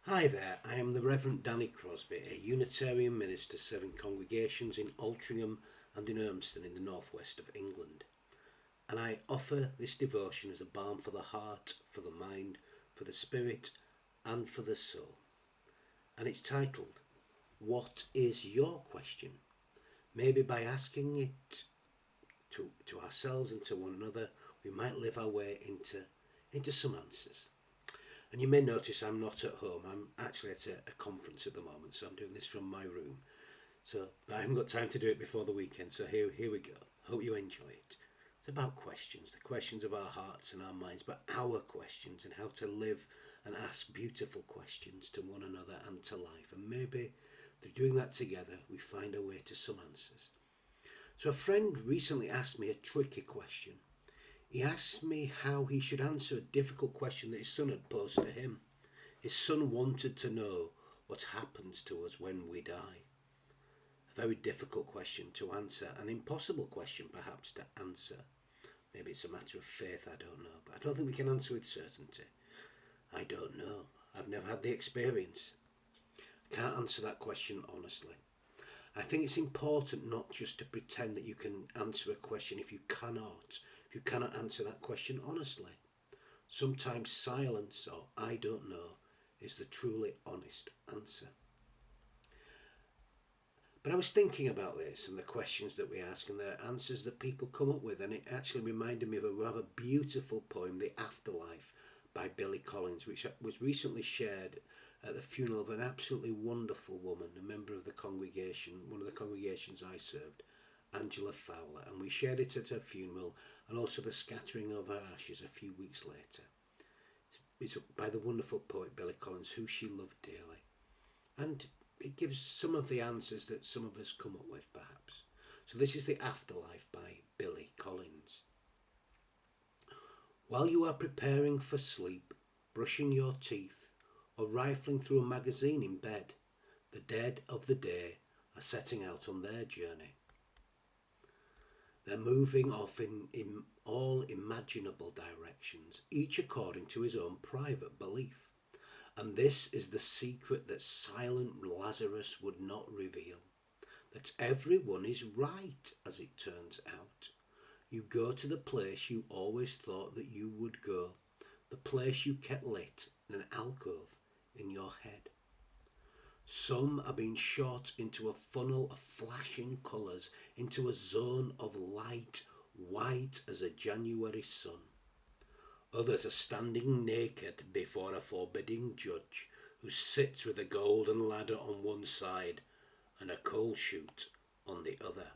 Hi there, I am the Reverend Danny Crosby, a Unitarian minister serving congregations in Altrincham and in Urmston in the northwest of England. And I offer this devotion as a balm for the heart, for the mind, for the spirit, and for the soul. And it's titled, What is Your Question? Maybe by asking it to ourselves and to one another, we might live our way into some answers. And you may notice I'm not at home. I'm actually at a conference at the moment, so I'm doing this from my room. But I haven't got time to do it before the weekend, so here we go. Hope you enjoy it. It's about questions, the questions of our hearts and our minds, but our questions and how to live and ask beautiful questions to one another and to life. And maybe through doing that together, we find a way to some answers. So a friend recently asked me a tricky question. He asked me how he should answer a difficult question that his son had posed to him. His son wanted to know what happens to us when we die. A very difficult question to answer, an impossible question perhaps to answer. Maybe it's a matter of faith, I don't know, but I don't think we can answer with certainty. I don't know. I've never had the experience. I can't answer that question honestly. I think it's important not just to pretend that you can answer a question if you cannot answer that question honestly. Sometimes silence or I don't know is the truly honest answer. But I was thinking about this and the questions that we ask and the answers that people come up with, and it actually reminded me of a rather beautiful poem, The Afterlife, by Billy Collins, which was recently shared at the funeral of an absolutely wonderful woman, a member of the congregation, one of the congregations I served, Angela Fowler, and we shared it at her funeral and also the scattering of her ashes a few weeks later. It's by the wonderful poet Billy Collins, who she loved dearly. And it gives some of the answers that some of us come up with, perhaps. So this is The Afterlife by Billy Collins. While you are preparing for sleep, brushing your teeth, or rifling through a magazine in bed, the dead of the day are setting out on their journey. They're moving off in all imaginable directions, each according to his own private belief. And this is the secret that silent Lazarus would not reveal, that everyone is right, as it turns out. You go to the place you always thought that you would go, the place you kept lit in an alcove in your head. Some are being shot into a funnel of flashing colours, into a zone of light, white as a January sun. Others are standing naked before a forbidding judge who sits with a golden ladder on one side and a coal chute on the other.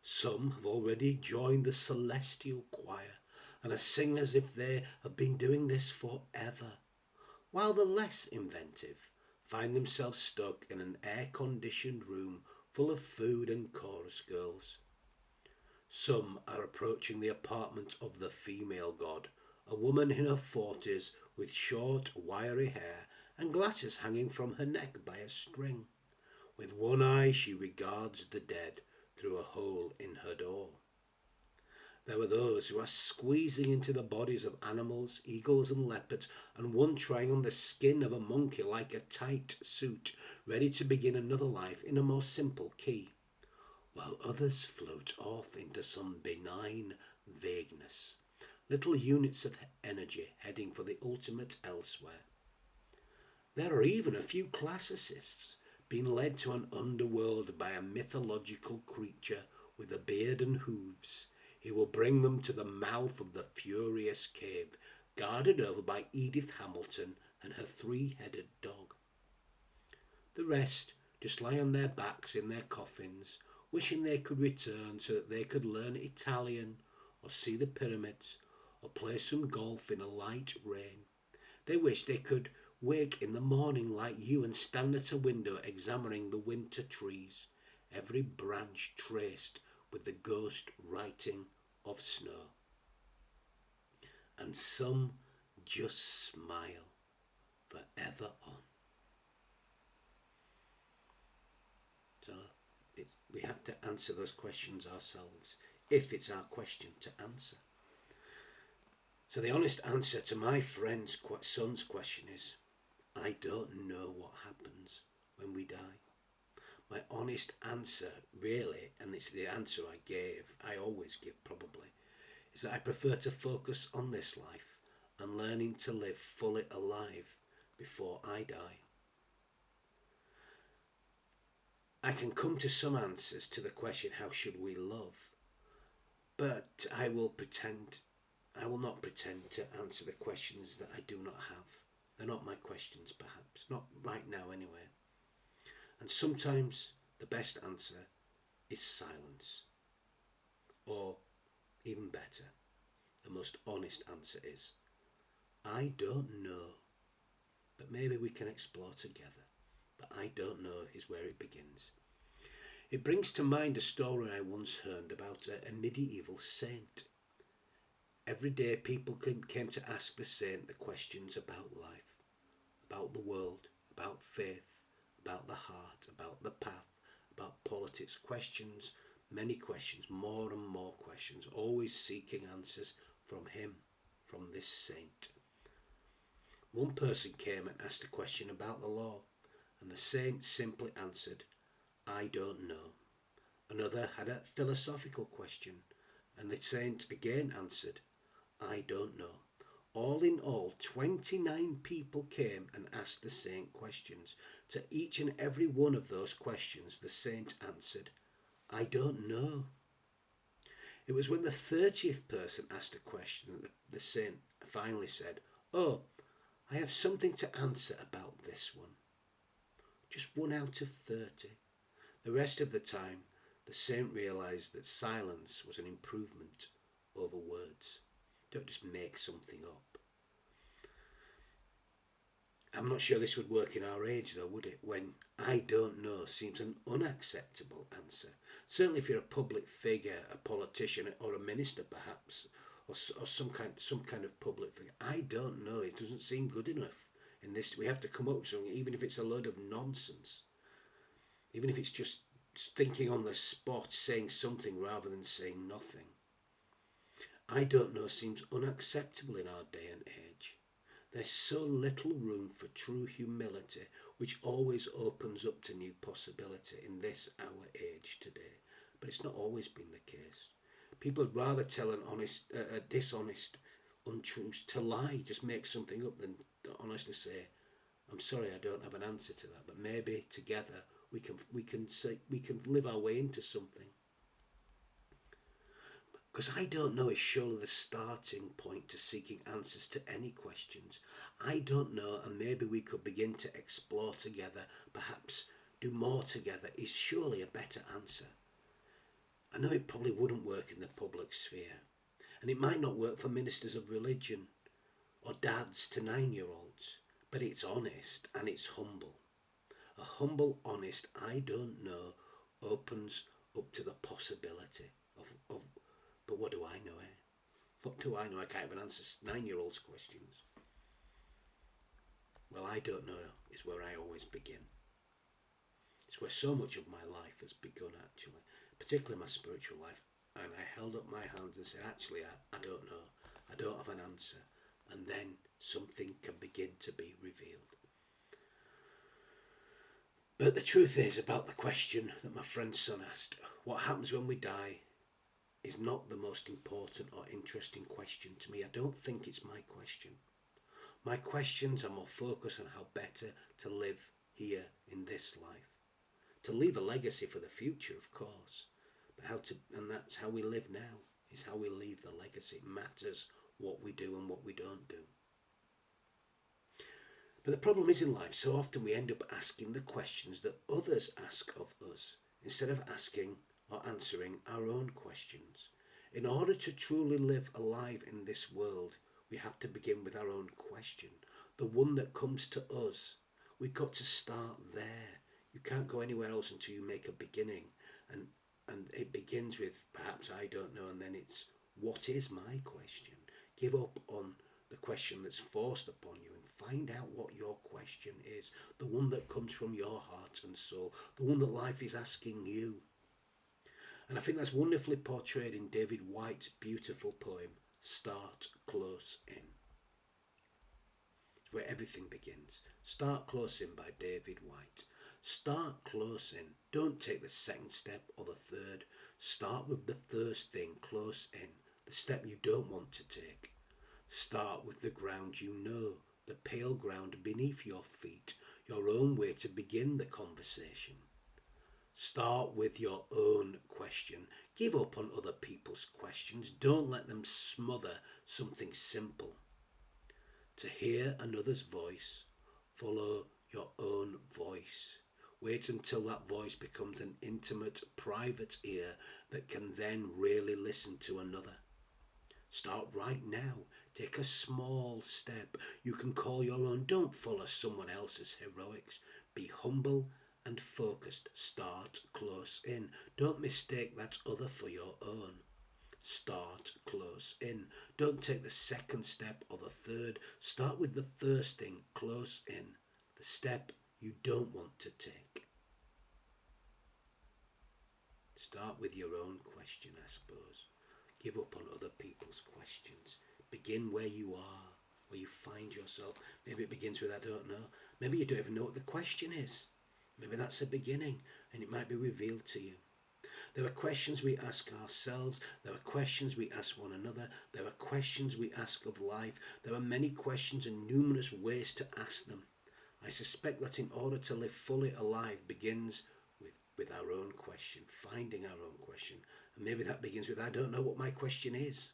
Some have already joined the celestial choir and are singing as if they have been doing this forever, while the less inventive find themselves stuck in an air-conditioned room full of food and chorus girls. Some are approaching the apartment of the female god, a woman in her 40s with short, wiry hair and glasses hanging from her neck by a string. With one eye she regards the dead through a hole in her door. There are those who are squeezing into the bodies of animals, eagles and leopards, and one trying on the skin of a monkey like a tight suit, ready to begin another life in a more simple key, while others float off into some benign vagueness, little units of energy heading for the ultimate elsewhere. There are even a few classicists being led to an underworld by a mythological creature with a beard and hooves. He will bring them to the mouth of the furious cave, guarded over by Edith Hamilton and her three-headed dog. The rest just lie on their backs in their coffins, wishing they could return so that they could learn Italian, or see the pyramids, or play some golf in a light rain. They wish they could wake in the morning like you and stand at a window examining the winter trees, every branch traced with the ghost writing of snow. And some just smile forever on. So we have to answer those questions ourselves, if it's our question to answer. So the honest answer to my friend's son's question is, I don't know what happens when we die. My honest answer, really, and it's the answer I always give probably, is that I prefer to focus on this life and learning to live fully alive before I die. I can come to some answers to the question, how should we love? But I will not pretend to answer the questions that I do not have. They're not my questions, perhaps. Not right now, anyway. And sometimes the best answer is silence. Or, even better, the most honest answer is, I don't know. But maybe we can explore together. But I don't know is where it begins. It brings to mind a story I once heard about a medieval saint. Every day people came to ask the saint the questions about life, about the world, about faith, about the heart, about the path, about politics. Questions, many questions, more and more questions, always seeking answers from him, from this saint. One person came and asked a question about the law, and the saint simply answered, I don't know. Another had a philosophical question, and the saint again answered, I don't know. All in all, 29 people came and asked the saint questions. To each and every one of those questions, the saint answered, I don't know. It was when the 30th person asked a question that the saint finally said, oh, I have something to answer about this one. Just 1 out of 30. The rest of the time, the saint realised that silence was an improvement over words. Don't just make something up. I'm not sure this would work in our age though, would it? When I don't know seems an unacceptable answer. Certainly if you're a public figure, a politician or a minister perhaps, or some kind of public figure. I don't know, it doesn't seem good enough. In this, we have to come up with something, even if it's a load of nonsense. Even if it's just thinking on the spot, saying something rather than saying nothing. I don't know seems unacceptable in our day and age. There's so little room for true humility, which always opens up to new possibility in this our age today. But it's not always been the case. People would rather tell a dishonest untruth, to lie, just make something up, than honestly say, I'm sorry, I don't have an answer to that, but maybe together we can live our way into something. Because I don't know is surely the starting point to seeking answers to any questions. I don't know, and maybe we could begin to explore together, perhaps do more together, is surely a better answer. I know it probably wouldn't work in the public sphere, and it might not work for ministers of religion or dads to 9-year-olds, but it's honest and it's humble. A humble, honest, I don't know, opens up to the possibility of but what do I know, eh? What do I know? I can't even answer 9-year-olds' questions. Well, I don't know is where I always begin. It's where so much of my life has begun, actually, particularly my spiritual life. And I held up my hands and said, actually, I don't know. I don't have an answer. And then something can begin to be revealed. But the truth is about the question that my friend's son asked, what happens when we die, is not the most important or interesting question to me. I don't think it's my question. My questions are more focused on how better to live here in this life. To leave a legacy for the future, of course. But and that's how we live now, is how we leave the legacy. It matters what we do and what we don't do. But the problem is in life, so often we end up asking the questions that others ask of us, instead of asking or answering our own questions. In order to truly live alive in this world, we have to begin with our own question, the one that comes to us. We've got to start there. You can't go anywhere else until you make a beginning. And it begins with, perhaps I don't know, and then it's, what is my question? Give up on the question that's forced upon you and find out what your question is, the one that comes from your heart and soul, the one that life is asking you. And I think that's wonderfully portrayed in David Whyte's beautiful poem, Start Close In. It's where everything begins. Start Close In by David White. Start close in. Don't take the second step or the third. Start with the first thing close in, the step you don't want to take. Start with the ground you know, the pale ground beneath your feet, your own way to begin the conversation. Start with your own question. Give up on other people's questions. Don't let them smother something simple. To hear another's voice, follow your own voice. Wait until that voice becomes an intimate, private ear that can then really listen to another. Start right now. Take a small step you can call your own. Don't follow someone else's heroics. Be humble and focused. Start close in. Don't mistake that other for your own. Start close in. Don't take the second step or the third. Start with the first thing close in, the step you don't want to take. Start with your own question, I suppose. Give up on other people's questions. Begin where you are, where you find yourself. Maybe it begins with I don't know. Maybe you don't even know what the question is. Maybe that's a beginning and it might be revealed to you. There are questions we ask ourselves. There are questions we ask one another. There are questions we ask of life. There are many questions and numerous ways to ask them. I suspect that in order to live fully alive begins with our own question, finding our own question. And maybe that begins with I don't know what my question is.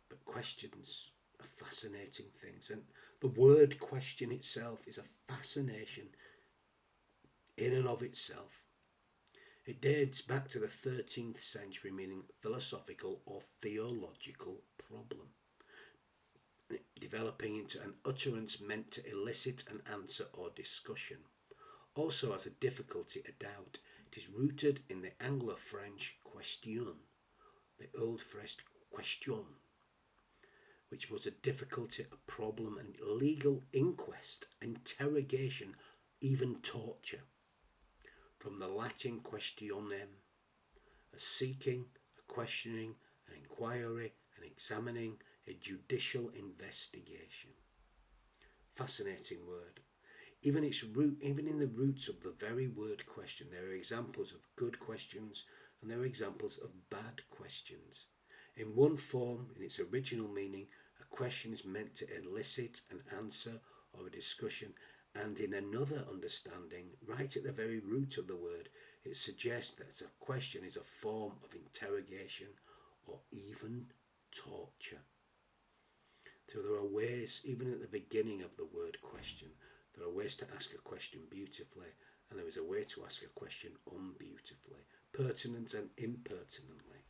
But questions are fascinating things. And the word question itself is a fascination in and of itself. It dates back to the 13th century, meaning philosophical or theological problem, developing into an utterance meant to elicit an answer or discussion. Also has a difficulty, a doubt. It is rooted in the Anglo-French question, the Old French question, which was a difficulty, a problem, and legal inquest, interrogation, even torture. From the Latin questionem, a seeking, a questioning, an inquiry, an examining, a judicial investigation. Fascinating word. Even in the roots of the very word question, there are examples of good questions and there are examples of bad questions. In one form, in its original meaning, a question is meant to elicit an answer or a discussion, and in another understanding, right at the very root of the word, it suggests that a question is a form of interrogation or even torture. So there are ways, even at the beginning of the word question, there are ways to ask a question beautifully, and there is a way to ask a question unbeautifully, pertinent and impertinently.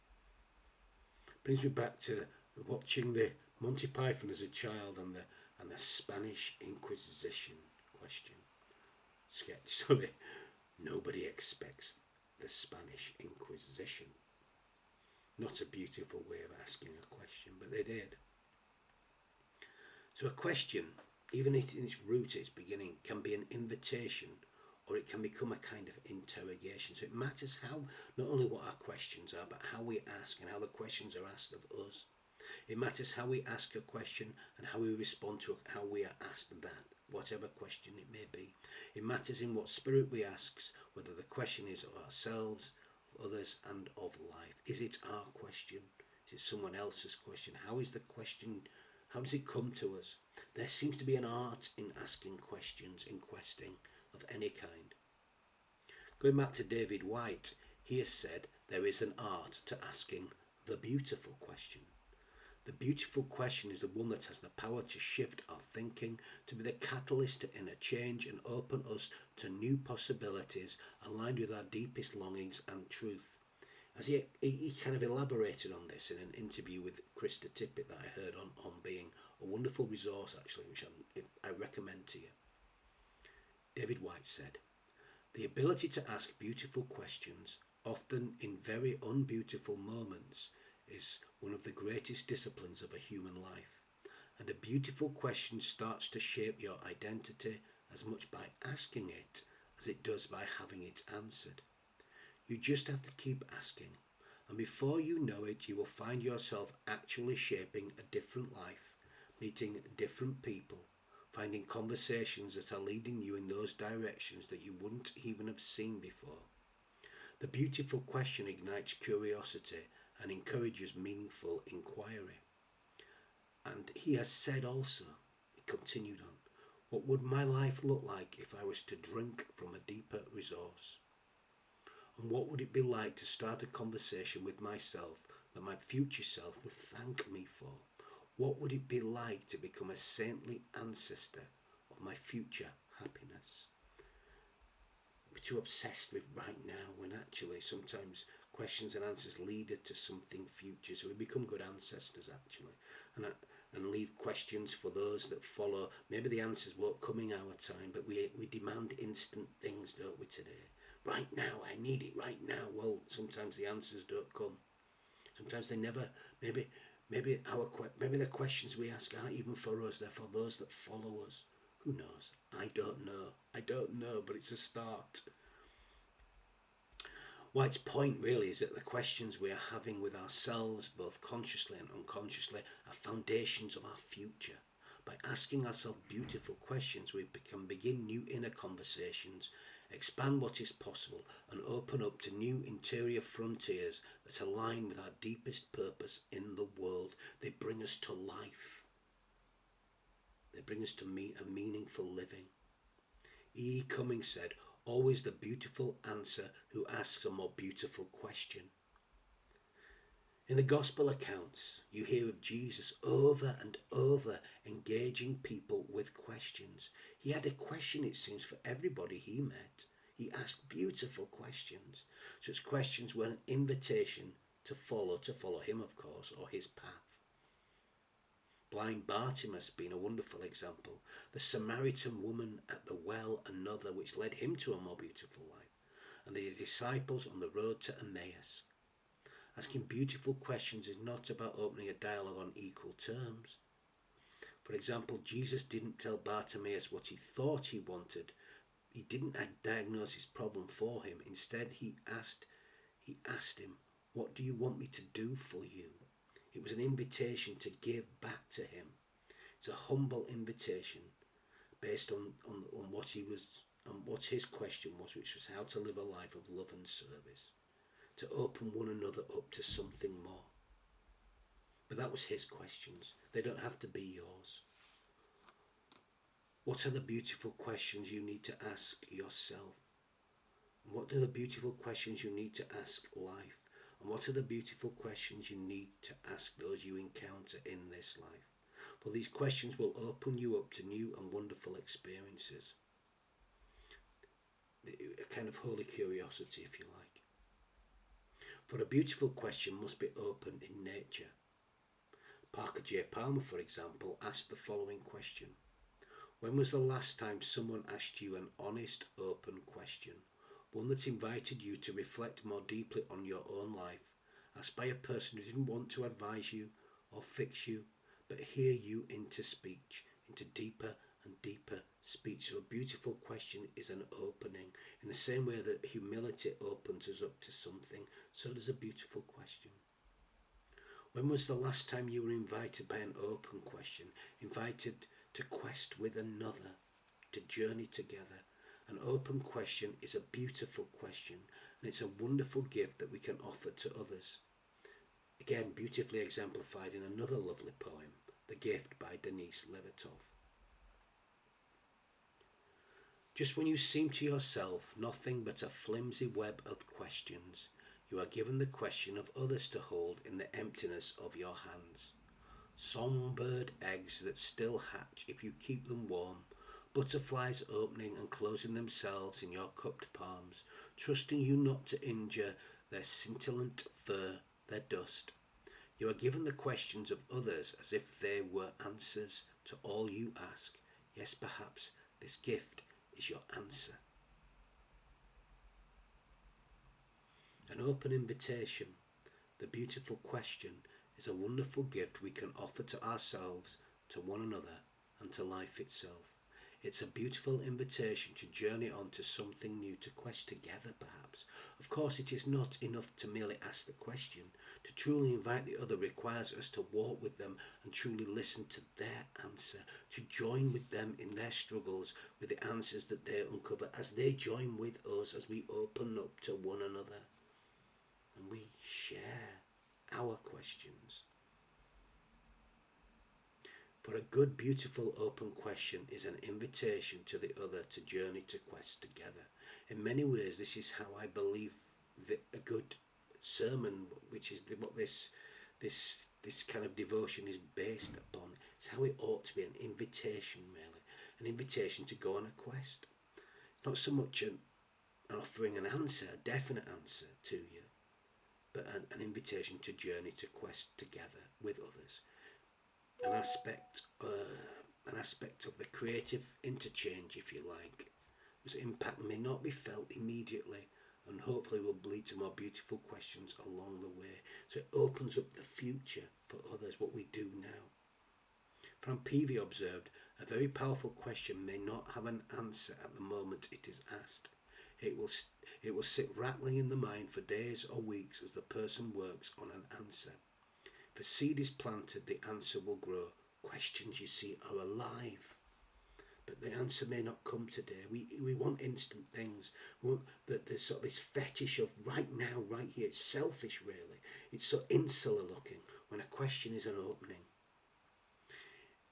Brings me back to watching the Monty Python as a child and the Spanish Inquisition question sketch. Sorry, nobody expects the Spanish Inquisition. Not a beautiful way of asking a question, but they did. So a question, even in its root, its beginning, can be an invitation or it can become a kind of interrogation. So it matters how, not only what our questions are, but how we ask and how the questions are asked of us. It matters how we ask a question and how we respond to how we are asked that, whatever question it may be. It matters in what spirit we ask, whether the question is of ourselves, of others, and of life. Is it our question? Is it someone else's question? How is the question? How does it come to us? There seems to be an art in asking questions, in questing of any kind. Going back to David White, he has said there is an art to asking the beautiful question. The beautiful question is the one that has the power to shift our thinking, to be the catalyst to inner change and open us to new possibilities aligned with our deepest longings and truth. As he kind of elaborated on this in an interview with Krista Tippett that I heard on being a wonderful resource actually, which I recommend to you. David White said, "The ability to ask beautiful questions, often in very unbeautiful moments, is one of the greatest disciplines of a human life. And a beautiful question starts to shape your identity as much by asking it as it does by having it answered. You just have to keep asking, and before you know it, you will find yourself actually shaping a different life meeting different people, finding conversations that are leading you in those directions that you wouldn't even have seen before. The beautiful question ignites curiosity and encourages meaningful inquiry. And he has said also, he continued on, what would my life look like if I was to drink from a deeper resource? And what would it be like to start a conversation with myself that my future self would thank me for? What would it be like to become a saintly ancestor of my future happiness? We're too obsessed with right now when actually sometimes questions and answers lead us to something future. So we become good ancestors actually. And leave questions for those that follow. Maybe the answers won't come in our time, but we demand instant things, don't we, today? Right now, I need it right now. Well, sometimes the answers don't come. Sometimes they never. Maybe the questions we ask aren't even for us. They're for those that follow us. Who knows? I don't know, but it's a start. White's point really is that the questions we are having with ourselves, both consciously and unconsciously, are foundations of our future. By asking ourselves beautiful questions, we can begin new inner conversations, expand what is possible, and open up to new interior frontiers that align with our deepest purpose in the world. They bring us to life. They bring us to a meaningful living. E. Cummings said, always the beautiful answer who asks a more beautiful question. In the gospel accounts, you hear of Jesus over and over engaging people with questions. He had a question, it seems, for everybody he met. He asked beautiful questions. Such questions were an invitation to follow him, of course, or his path. Blind Bartimaeus being a wonderful example. The Samaritan woman at the well, another, which led him to a more beautiful life. And the disciples on the road to Emmaus. Asking beautiful questions is not about opening a dialogue on equal terms. For example, Jesus didn't tell Bartimaeus what he thought he wanted. He didn't diagnose his problem for him. Instead, he asked him, what do you want me to do for you? It was an invitation to give back to him. It's a humble invitation based on what his question was, which was how to live a life of love and service, to open one another up to something more. But that was his questions. They don't have to be yours. What are the beautiful questions you need to ask yourself? And what are the beautiful questions you need to ask life? And what are the beautiful questions you need to ask those you encounter in this life? For these questions will open you up to new and wonderful experiences. A kind of holy curiosity, if you like. For a beautiful question must be open in nature. Parker J. Palmer, for example, asked the following question. When was the last time someone asked you an honest, open question? One that invited you to reflect more deeply on your own life, asked by a person who didn't want to advise you or fix you, but hear you into speech, into deeper and deeper speech. So a beautiful question is an opening. In the same way that humility opens us up to something, so does a beautiful question. When was the last time you were invited by an open question, invited to quest with another, to journey together? An open question is a beautiful question, and it's a wonderful gift that we can offer to others. Again, beautifully exemplified in another lovely poem, The Gift by Denise Levertov. Just when you seem to yourself nothing but a flimsy web of questions, you are given the question of others to hold in the emptiness of your hands. Songbird eggs that still hatch if you keep them warm, butterflies opening and closing themselves in your cupped palms, trusting you not to injure their scintillant fur, their dust. You are given the questions of others as if they were answers to all you ask. Yes, perhaps this gift is your answer. An open invitation, the beautiful question, is a wonderful gift we can offer to ourselves, to one another, and to life itself. It's a beautiful invitation to journey on to something new, to quest together perhaps. Of course, it is not enough to merely ask the question, To truly invite the other requires us to walk with them and truly listen to their answer, to join with them in their struggles with the answers that they uncover as they join with us as we open up to one another and we share our questions. For a good, beautiful, open question is an invitation to the other to journey to quest together. In many ways, this is how I believe that a good sermon, which is what this kind of devotion is based upon, is how it ought to be an invitation, really, an invitation to go on a quest. Not so much an offering an answer, a definite answer to you, but an invitation to journey to quest together with others. An aspect of the creative interchange, if you like, whose impact may not be felt immediately and hopefully will lead to more beautiful questions along the way. So it opens up the future for others, what we do now. Frank Peavy observed, a very powerful question may not have an answer at the moment it is asked. It will sit rattling in the mind for days or weeks as the person works on an answer. If a seed is planted, the answer will grow. Questions, you see, are alive. But the answer may not come today. We want instant things. We want this sort of this fetish of right now, right here. It's selfish, really. It's so insular looking when a question is an opening.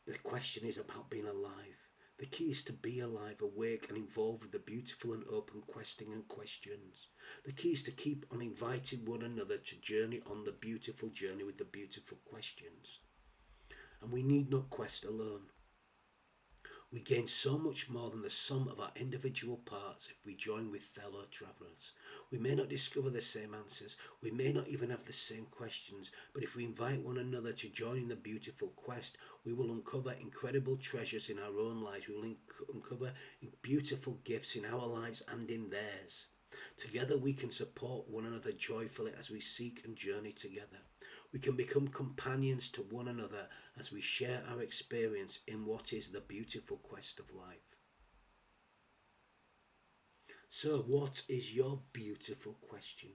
The question is about being alive. The key is to be alive, awake and involved with the beautiful and open questing and questions. The key is to keep on inviting one another to journey on the beautiful journey with the beautiful questions. And we need not quest alone. We gain so much more than the sum of our individual parts if we join with fellow travellers. We may not discover the same answers, we may not even have the same questions, but if we invite one another to join in the beautiful quest, we will uncover incredible treasures in our own lives. We will uncover beautiful gifts in our lives and in theirs. Together we can support one another joyfully as we seek and journey together. We can become companions to one another as we share our experience in what is the beautiful quest of life. So, what is your beautiful question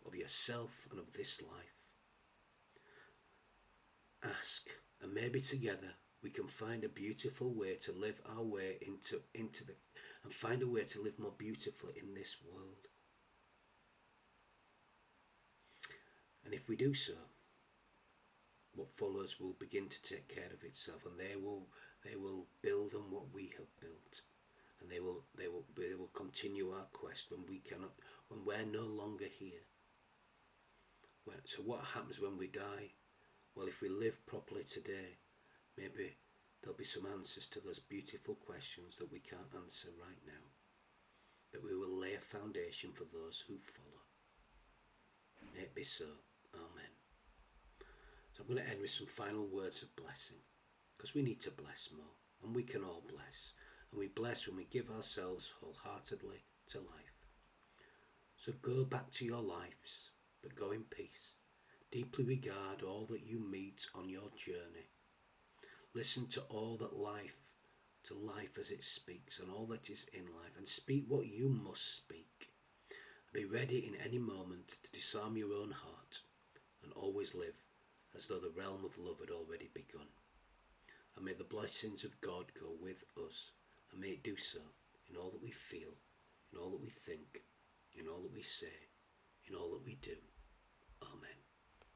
of yourself and of this life? Ask, and maybe together we can find a beautiful way to live our way into the and find a way to live more beautifully in this world. And if we do so, what follows will begin to take care of itself, and they will build on what we have built, and they will continue our quest when we're no longer here. So what happens when we die? Well, if we live properly today, maybe there'll be some answers to those beautiful questions that we can't answer right now, but we will lay a foundation for those who follow. May it be so. Amen. So I'm going to end with some final words of blessing, because we need to bless more, and we can all bless. And we bless when we give ourselves wholeheartedly to life. So go back to your lives, but go in peace. Deeply regard all that you meet on your journey. Listen to all that life as it speaks, and all that is in life, and speak what you must speak. Be ready in any moment to disarm your own heart, and always live as though the realm of love had already begun. And may the blessings of God go with us, and may it do so in all that we feel, in all that we think, in all that we say, in all that we do. Amen.